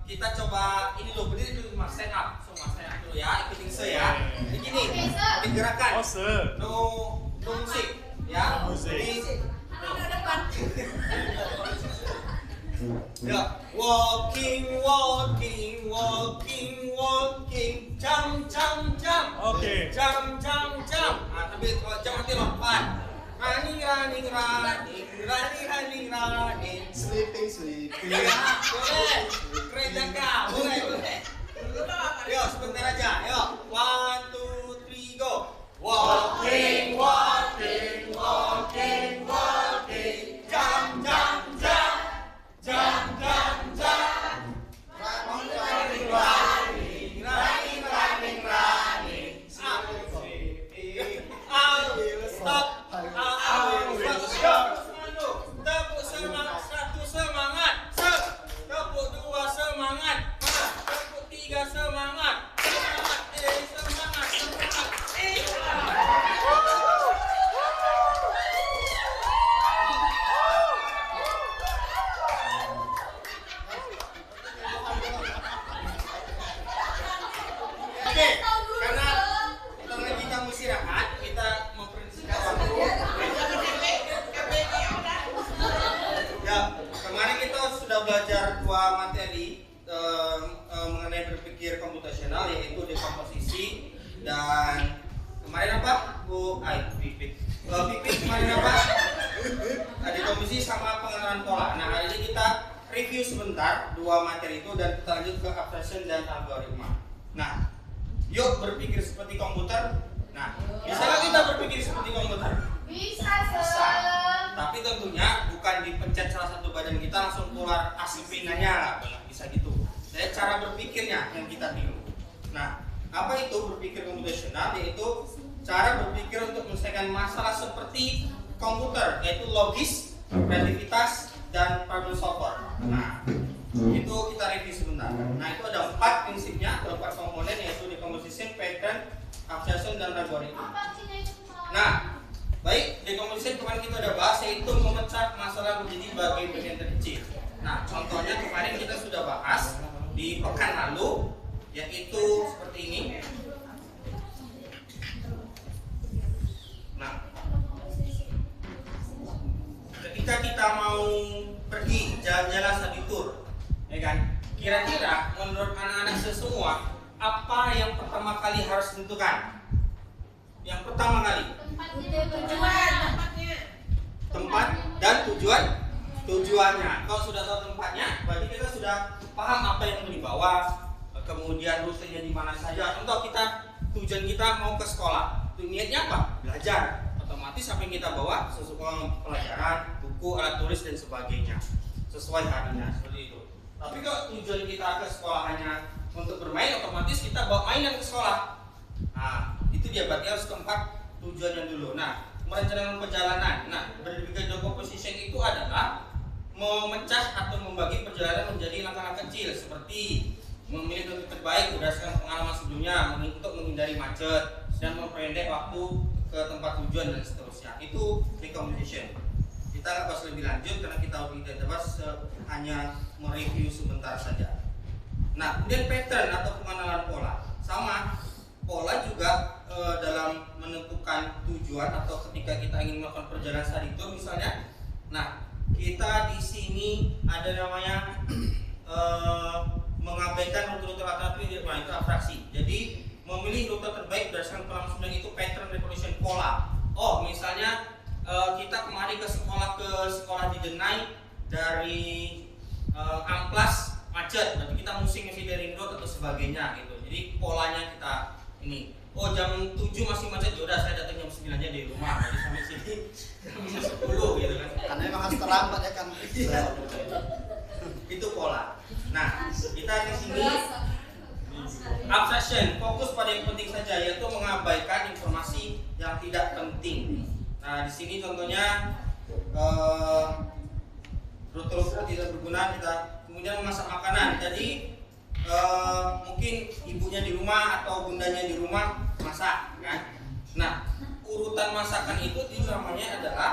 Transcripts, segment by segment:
kita coba ini dulu, berdiri dulu mas, stand up. Semua stand up dulu ya, ikutin saya ya. Jadi gini, ikutin gerakan. No musik ya. Jadi ya, walking, walking, walking, walking, jump, jump, jump. Oke. Jump, jump, jump. Nah, tapi kalau jump nanti lompat. Running, running, running, running, running, running. Sleeping, sleeping. Ya, boleh. Keren Jaka, boleh, boleh. Yo, sebentar aja. Yo, 1, 2, 3, go. Walking, walking, walking, walking, jump, jump, jump. Jump, jump, jump. Running, running, running, running, running, running. I will stop. I will stop. Tepuk semangat, 1 semangat. Tepuk 2 semangat. Tepuk 3 semangat. Semangat, semangat, semangat. Oke, karena kita mau istirahat, kita memprediksikan waktu. Ya, kemarin kita sudah belajar 2 materi mengenai berpikir komputasional, yaitu dekomposisi dan kemarin apa? Pipit kemarin apa? Dekomposisi sama pengenalan pola. Nah, hari ini kita review sebentar 2 materi itu dan kita lanjut ke abstraction dan algoritma. Nah, yuk berpikir seperti komputer. Nah, bisakah kita berpikir seperti komputer? Bisa. Tapi tentunya bukan dipencet salah satu badan kita langsung keluar asli pingannya lah, nggak bisa gitu. Jadi cara berpikirnya yang kita tiru. Nah, apa itu berpikir komputasional? Yaitu cara berpikir untuk menyelesaikan masalah seperti komputer, yaitu logis, kreativitas, dan problem solver. Nah, itu kita review sebentar. Nah, itu ada 4 prinsipnya, ada 4 komponen, yaitu decomposition, pattern, abstraction, dan algoritma. Nah, baik, decomposition kemarin kita udah bahas, yaitu memecah masalah menjadi bagian-bagian terkecil. Nah, contohnya kemarin kita sudah bahas di pekan lalu, yaitu seperti ini. Nah, ketika kita mau pergi jalan-jalan study tour, ya kan? Kira-kira menurut anak-anak semua, apa yang pertama kali harus ditentukan? Yang pertama kali tempat dan tujuannya. Kalau sudah tahu tempatnya, berarti kita sudah paham apa yang mau dibawa, kemudian rutenya di mana saja. Contoh tujuan kita mau ke sekolah, niatnya apa? Belajar. Otomatis apa yang kita bawa sesuai pelajaran, buku, alat tulis dan sebagainya, sesuai harinya seperti itu. Tapi kalau tujuan kita ke sekolah hanya untuk bermain, otomatis kita bawa mainan ke sekolah. Nah, itu dia berarti harus tempat tujuannya dulu. Nah, merencanakan perjalanan. Nah, berpikir decomposition itu adalah memecah atau membagi perjalanan menjadi langkah-langkah kecil, seperti memilih rute terbaik berdasarkan pengalaman sebelumnya untuk menghindari macet dan memperpendek waktu ke tempat tujuan dan seterusnya. Itu decomposition. Kita akan bahas lebih lanjut karena kita tidak bahas, hanya mereview sebentar saja. Nah, kemudian pattern atau pengenalan pola. Sama, pola juga dalam menentukan tujuan atau ketika kita ingin melakukan perjalanan study tour misalnya. Nah, kita di sini ada namanya mengabaikan rute-rute alternatif, nah itu abstraksi. Jadi memilih rute terbaik berdasarkan pengalaman sebelumnya, itu pattern recognition pola. Oh, misalnya kita kemarin ke sekolah di Denai dari Amplas macet, berarti kita mesti dari road atau sebagainya gitu. Jadi polanya kita ini. Oh, jam 7 masih macet, ya udah saya datang jam 9 aja di rumah. Jadi sampai sini jam 10 gitu kan. Karena memang harus terlambat ya kan. Itu pola. Nah, kita di sini abstraction, fokus pada yang penting saja, yaitu mengabaikan informasi yang tidak penting. Nah, di sini contohnya rute-rute tidak berguna, kita kemudian memasak makanan. Jadi mungkin ibunya di rumah atau bundanya di rumah masak, kan? Nah, urutan masakan itu namanya adalah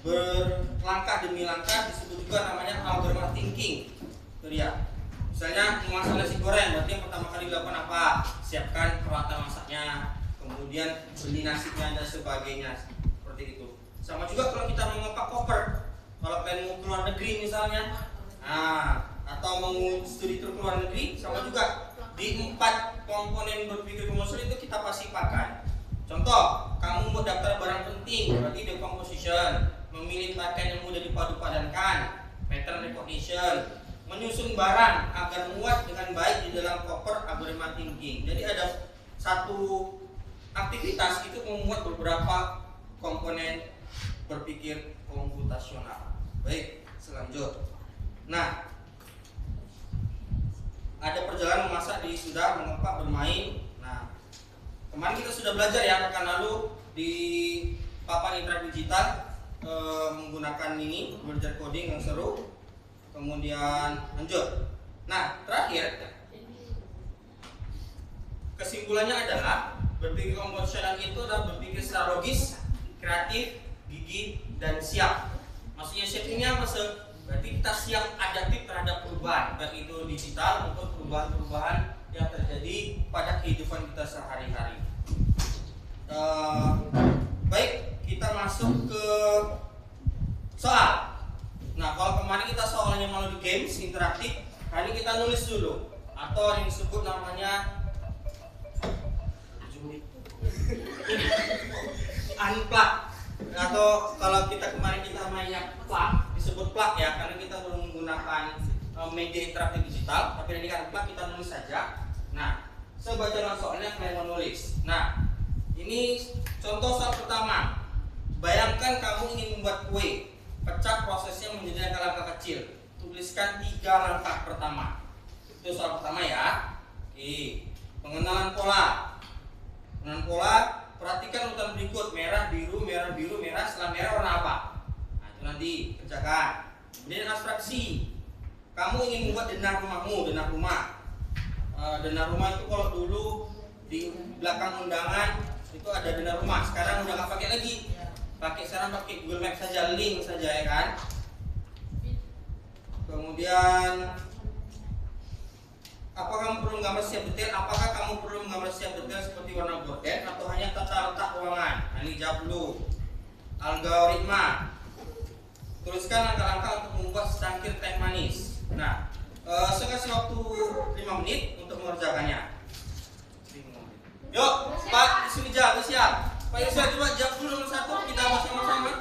berlangkah demi langkah, disebut juga namanya algorithm thinking. Dan dia. Misalnya memasak nasi goreng, berarti yang pertama kali dilakukan apa? Siapkan peralatan masaknya, kemudian beli nasinya dan sebagainya, seperti itu. Sama juga kalau kita mengepak koper, kalau kalian mau keluar negeri misalnya, atau mau studi tur keluar negeri, sama juga di 4 komponen berpikir komersial itu kita pasti pakai. Contoh, kamu mau daftar barang penting, berarti decomposition, memilih pakaian yang mudah dipadu-padankan, pattern recognition, menyusun barang agar muat dengan baik di dalam koper, algoritma thinking. Jadi ada satu aktivitas itu memuat beberapa komponen berpikir komputasional. Baik, selanjut. Nah, ada perjalanan memasak di sudah, mengepak, bermain. Nah, kemarin kita sudah belajar ya pekan lalu di papan interaksi digital menggunakan ini belajar coding yang seru. Kemudian lanjut. Nah, terakhir kesimpulannya adalah berpikir komputasional itu adalah berpikir secara logis, kreatif, gigih, dan siap. Maksudnya siap ini apa sih? Berarti kita siap adaptif terhadap perubahan, baik itu digital maupun perubahan-perubahan yang terjadi pada kehidupan kita sehari-hari. Baik, kita masuk ke soal. Nah, kalau kemarin kita soalnya melalui games interaktif, kali ini kita nulis dulu, atau yang disebut namanya unplug, atau kalau kita kemarin kita mainnya plug, disebut plug ya, karena kita belum menggunakan media interaktif digital, tapi ini kan plug, kita nulis saja. Nah, saya baca soalnya kalian menulis. Nah, ini contoh soal pertama. Bayangkan kamu ingin membuat kue. Pecah prosesnya menjadi langkah-langkah kecil. Tuliskan 3 langkah pertama. Itu soal pertama ya. Oke. Pengenalan pola. Pengenalan pola. Perhatikan urutan berikut: merah, biru, merah, biru, merah. Setelah merah warna apa? Nah, itu nanti kerjakan. Kemudian abstraksi. Kamu ingin membuat denah rumahmu, denah rumah. Denah rumah itu kalau dulu di belakang undangan itu ada denah rumah. Sekarang udah nggak pakai lagi. Sekarang pakai Google Maps saja, link saja ya kan. Kemudian apakah kamu perlu menggambar secara detail? Apakah kamu perlu menggambar secara detail seperti warna gorden atau hanya tata letak ruangan? Nah, ini jawab dulu. Algoritma. Tuliskan langkah-langkah untuk membuat secangkir teh manis. Nah, saya kasih waktu 5 menit untuk mengerjakannya. Yuk, Pak Yusrijal, siap. Pak Yusrijal, coba jawab dulu nomor 1, kita bahas sama-sama.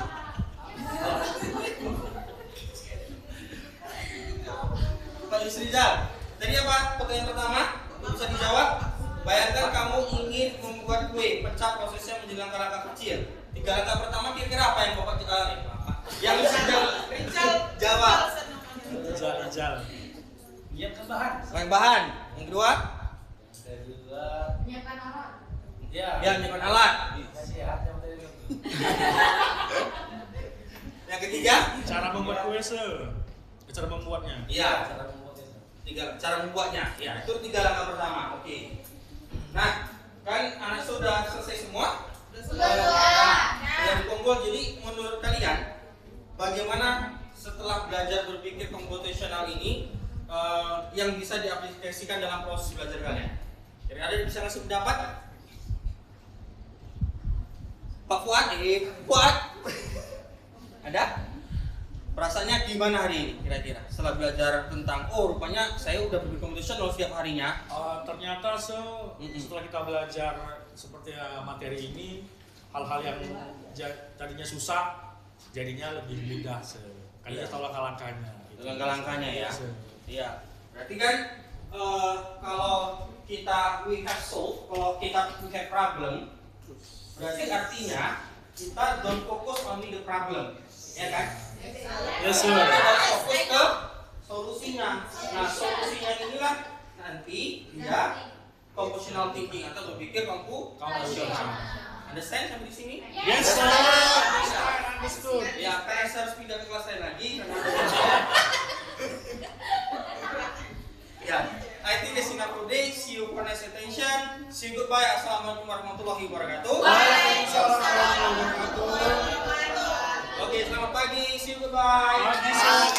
Pak Yusrijal, tadi apa pertanyaan pertama? Bisa dijawab. Bayangkan kamu ingin membuat kue, pecah prosesnya menjadi langkah-langkah kecil. 3 langkah pertama kira-kira apa yang Bapak yang bisa jawab? Ijal. Menyiapkan bahan. Bahan. Yang kedua? Menyiapkan alat. Ya, menyiapkan alat. Yang ketiga? Cara membuat kue cara membuatnya. Iya, cara membuatnya. Ya, itu 3 langkah pertama. Oke. Nah, kan anak sudah selesai semua? Sudah dikumpul. Jadi menurut kalian bagaimana setelah belajar berpikir komputasional ini yang bisa diaplikasikan dalam proses belajar kalian? Jadi ada yang bisa ngasih pendapat? Pak Fuad, Fuad, ada? Perasaannya gimana hari ini kira-kira setelah belajar tentang rupanya saya udah berpikir komputasional setiap harinya? Ternyata setelah kita belajar seperti materi ini, hal-hal yang tadinya susah jadinya lebih mudah karena tahu langkah-langkahnya. Langkah-langkahnya ya. Iya. Berarti kan kalau kita we have solve, kalau kita we have problem, berarti artinya kita don't focus only the problem, ya kan? Yes, sir. Kita harus fokus ke solusinya. Nah, solusinya inilah nanti dia computational thinking atau berpikir komputasional. Understand sampai di sini? Yes, sir. Understood. Ya, karena saya harus pindah ke kelas lain lagi. Ya, I think that's enough for today. See you for next attention. See you goodbye. Assalamualaikum warahmatullahi wabarakatuh. Waalaikumsalam warahmatullahi wabarakatuh. Oke, selamat pagi. See you goodbye. Pagi, sir.